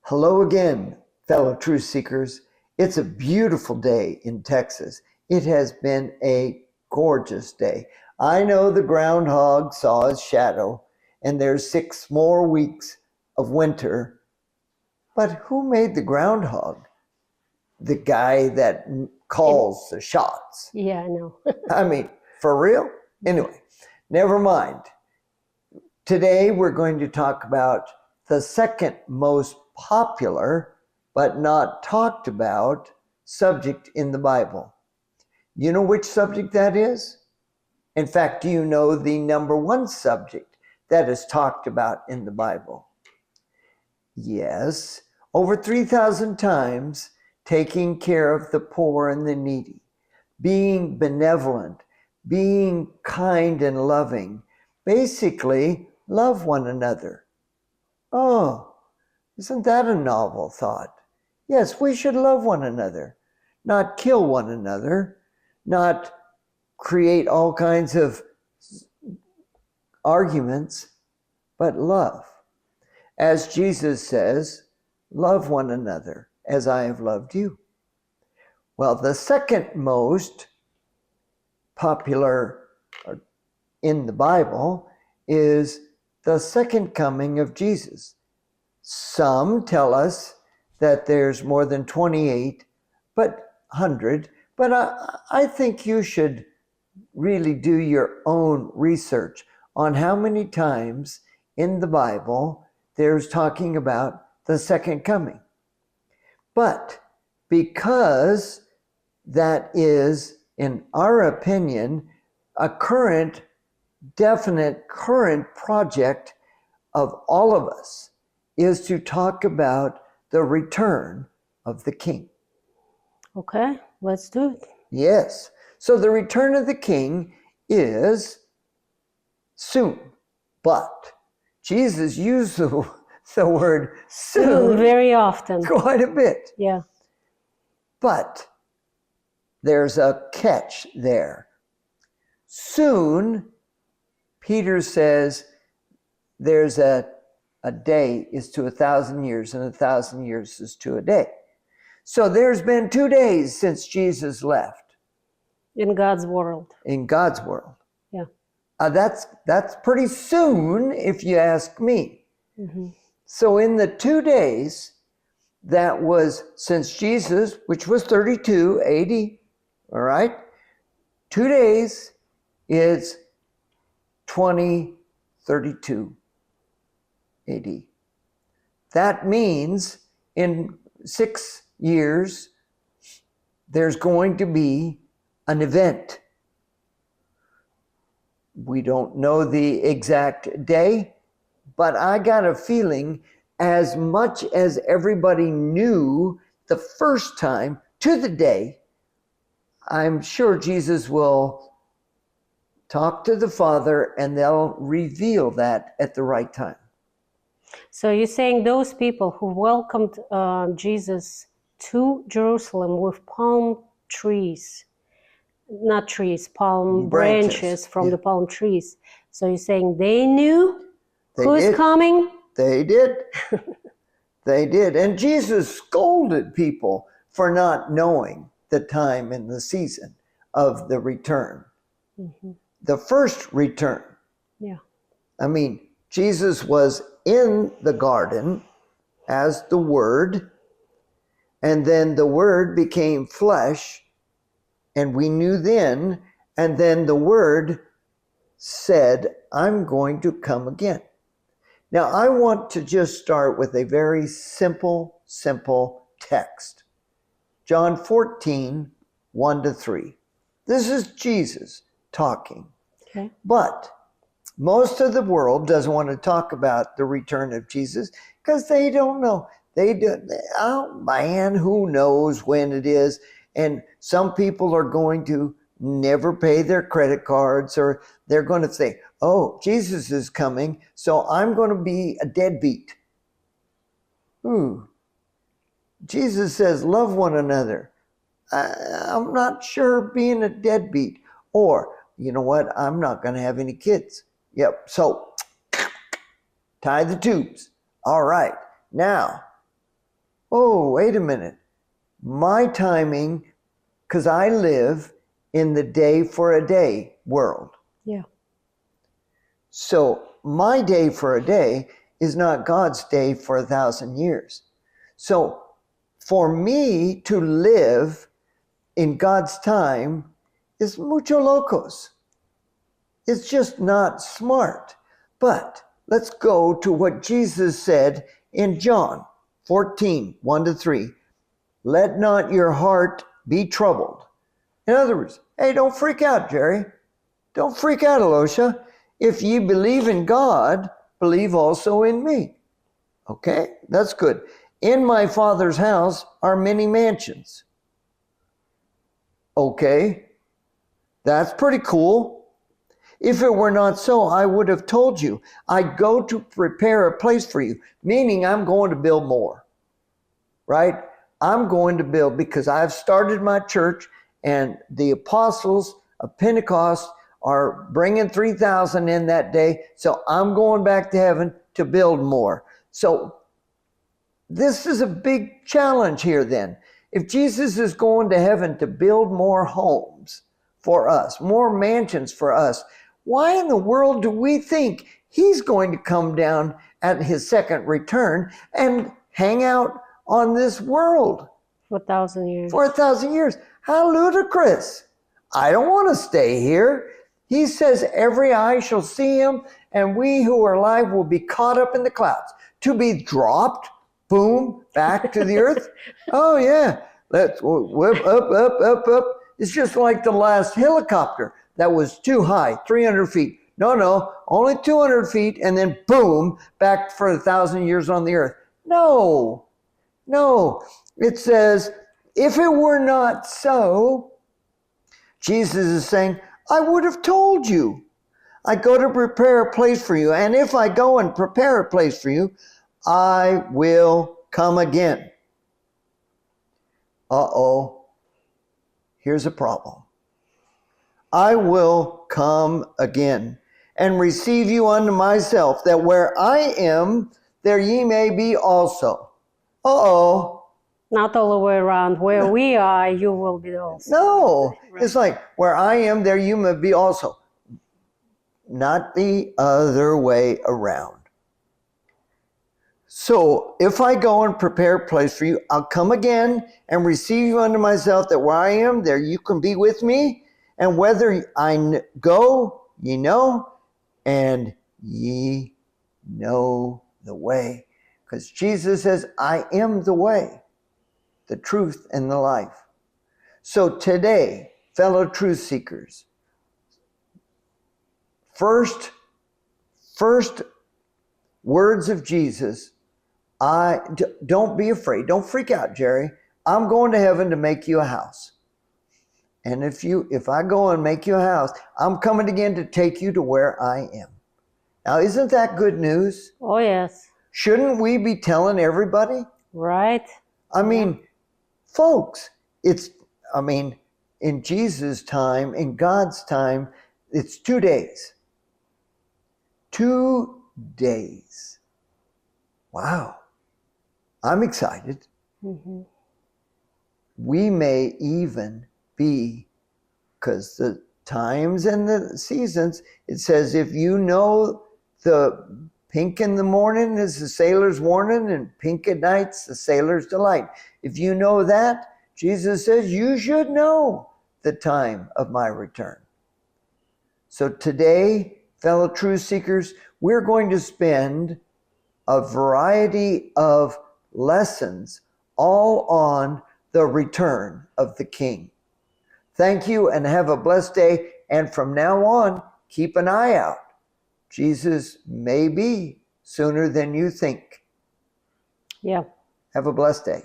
Hello again, fellow truth seekers. It's a beautiful day in Texas. It has been a gorgeous day. I know the groundhog saw his shadow, and there's 6 more weeks of winter. But who made the groundhog? The guy that calls the shots. Yeah, I know. I mean, for real? Anyway, never mind. Today we're going to talk about the second most popular but not talked about subject in the Bible. You know which subject that is? In fact, do you know the number one subject that is talked about in the Bible? Yes, over 3,000 times, taking care of the poor and the needy, being benevolent, being kind and loving, basically love one another. Oh, isn't that a novel thought? Yes, we should love one another, not kill one another, not create all kinds of arguments, but love. As Jesus says, love one another as I have loved you. Well, the second most popular in the Bible is the second coming of Jesus. Some tell us that there's more than 28, but 100. But I think you should really do your own research on how many times in the Bible there's talking about the second coming. But because that is, in our opinion, a definite current project of all of us, is to talk about the return of the King. Okay, let's do it. Yes. So the return of the King is soon. But Jesus used the word soon very often. Quite a bit. Yeah. But there's a catch there. Soon, Peter says, there's a day is to 1,000 years, and 1,000 years is to a day. So there's been 2 days since Jesus left. In God's world. In God's world. Yeah. That's pretty soon, if you ask me. Mm-hmm. So in the 2 days, that was since Jesus, which was 32 AD, all right? 2 days is 2032 AD. That means in 6 years, there's going to be an event. We don't know the exact day, but I got a feeling as much as everybody knew the first time to the day, I'm sure Jesus will talk to the Father and they'll reveal that at the right time. So you're saying those people who welcomed Jesus to Jerusalem with palm trees, not trees, palm branches from the palm trees. So you're saying they knew who's coming? They did. They did. And Jesus scolded people for not knowing the time and the season of the return. Mm-hmm. The first return. Yeah. I mean, Jesus was in the garden as the Word, and then the Word became flesh, and we knew then, and then the Word said, I'm going to come again. Now, I want to just start with a very simple text. John 14, 1-3. This is Jesus talking. Okay. But most of the world doesn't want to talk about the return of Jesus because they don't know. Oh man, who knows when it is? And some people are going to never pay their credit cards, or they're going to say, oh, Jesus is coming, so I'm going to be a deadbeat. Jesus says, love one another. I'm not sure being a deadbeat. Or, you know what, I'm not going to have any kids. Yep, so tie the tubes. All right, now, Oh, wait a minute. My timing, because I live in the day for a day world. Yeah. So my day for a day is not God's day for 1,000 years. So for me to live in God's time is mucho locos. It's just not smart. But let's go to what Jesus said in John 14, 1-3. Let not your heart be troubled. In other words, hey, don't freak out, Jerry. Don't freak out, Alosha. If ye believe in God, believe also in me. Okay, that's good. In my Father's house are many mansions. Okay, that's pretty cool. If it were not so, I would have told you. I go to prepare a place for you, meaning I'm going to build more, right? I'm going to build because I've started my church, and the apostles of Pentecost are bringing 3,000 in that day. So I'm going back to heaven to build more. So this is a big challenge here then. If Jesus is going to heaven to build more homes for us, more mansions for us, why in the world do we think he's going to come down at his second return and hang out on this world For 1,000 years. for 1,000 years? How ludicrous. I don't want to stay here. He says every eye shall see him, and we who are alive will be caught up in the clouds to be dropped, boom, back to the earth. Oh yeah, let's whip up. It's just like the last helicopter that was too high, 300 feet. No, only 200 feet, and then boom, back for 1,000 years on the earth. No, it says, if it were not so, Jesus is saying, I would have told you. I go to prepare a place for you. And if I go and prepare a place for you, I will come again. Uh-oh. Here's a problem. I will come again and receive you unto myself, that where I am, there ye may be also. Uh-oh. Not all the way around. Where we are, you will be also. No. Right. It's like, where I am, there you may be also. Not the other way around. So if I go and prepare a place for you, I'll come again and receive you unto myself, that where I am, there you can be with me. And whether I go, ye know, and ye know the way. Because Jesus says, I am the way, the truth, and the life. So today, fellow truth seekers, first words of Jesus, don't be afraid. Don't freak out, Jerry. I'm going to heaven to make you a house. And if I go and make you a house, I'm coming again to take you to where I am. Now, isn't that good news? Oh, yes. Shouldn't we be telling everybody? Right. I mean, folks, in Jesus' time, in God's time, it's 2 days. 2 days. Wow. I'm excited. Mm-hmm. We may even be, because the times and the seasons, it says, if you know the pink in the morning is the sailor's warning, and pink at night's the sailor's delight. If you know that, Jesus says you should know the time of my return. So today, fellow truth seekers, we're going to spend a variety of lessons all on the return of the King. Thank you and have a blessed day. And from now on, keep an eye out. Jesus may be sooner than you think. Yeah. Have a blessed day.